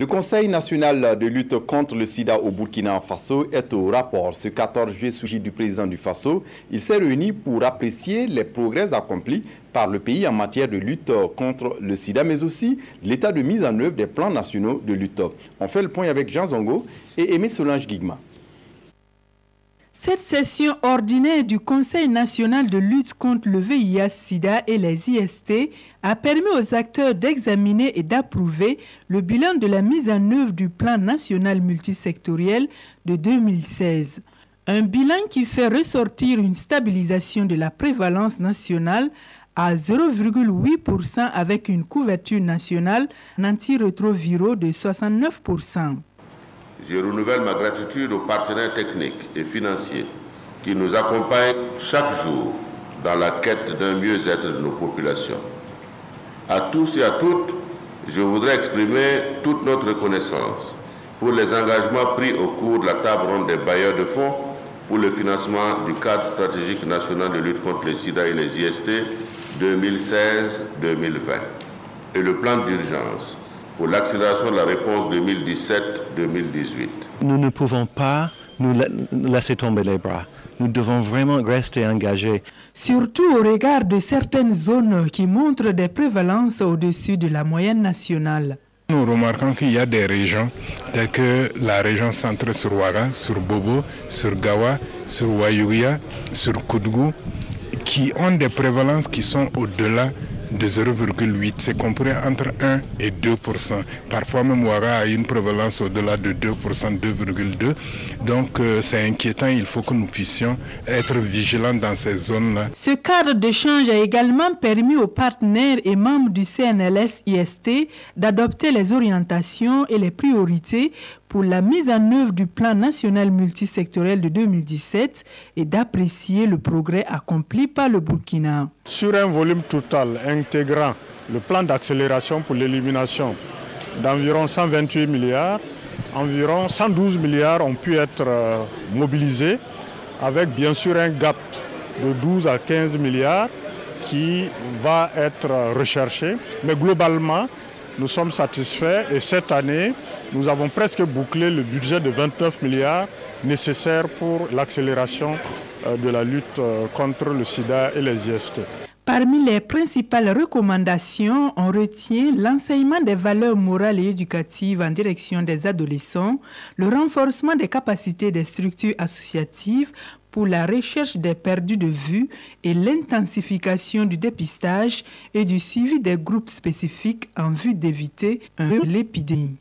Le Conseil national de lutte contre le sida au Burkina Faso est au rapport. Ce 14 juillet, sous l'égide du président du Faso, il s'est réuni pour apprécier les progrès accomplis par le pays en matière de lutte contre le sida, mais aussi l'état de mise en œuvre des plans nationaux de lutte. On fait le point avec Jean Zongo et Aimé Solange Guigma. Cette session ordinaire du Conseil national de lutte contre le VIH-Sida et les IST a permis aux acteurs d'examiner et d'approuver le bilan de la mise en œuvre du plan national multisectoriel de 2016. Un bilan qui fait ressortir une stabilisation de la prévalence nationale à 0,8% avec une couverture nationale antirétroviraux de 69%. Je renouvelle ma gratitude aux partenaires techniques et financiers qui nous accompagnent chaque jour dans la quête d'un mieux-être de nos populations. À tous et à toutes, je voudrais exprimer toute notre reconnaissance pour les engagements pris au cours de la table ronde des bailleurs de fonds pour le financement du cadre stratégique national de lutte contre le sida et les IST 2016-2020 et le plan d'urgence pour l'accélération de la réponse 2017-2018. Nous ne pouvons pas nous laisser tomber les bras. Nous devons vraiment rester engagés. Surtout au regard de certaines zones qui montrent des prévalences au-dessus de la moyenne nationale. Nous remarquons qu'il y a des régions telles que la région centrée sur Ouaga, sur Bobo, sur Gawa, sur Wayouya, sur Koudgou, qui ont des prévalences qui sont au-delà de 0,8, c'est compris entre 1 et 2%. Parfois même Ouaga a une prévalence au-delà de 2%, 2,2%. Donc c'est inquiétant, il faut que nous puissions être vigilants dans ces zones-là. Ce cadre d'échange a également permis aux partenaires et membres du CNLS-IST d'adopter les orientations et les priorités pour la mise en œuvre du plan national multisectoriel de 2017 et d'apprécier le progrès accompli par le Burkina. Sur un volume total intégrant le plan d'accélération pour l'élimination d'environ 128 milliards, environ 112 milliards ont pu être mobilisés avec bien sûr un gap de 12 à 15 milliards qui va être recherché. Mais globalement, nous sommes satisfaits et cette année, nous avons presque bouclé le budget de 29 milliards nécessaire pour l'accélération de la lutte contre le sida et les IST. Parmi les principales recommandations, on retient l'enseignement des valeurs morales et éducatives en direction des adolescents, le renforcement des capacités des structures associatives pour la recherche des perdus de vue et l'intensification du dépistage et du suivi des groupes spécifiques en vue d'éviter l'épidémie.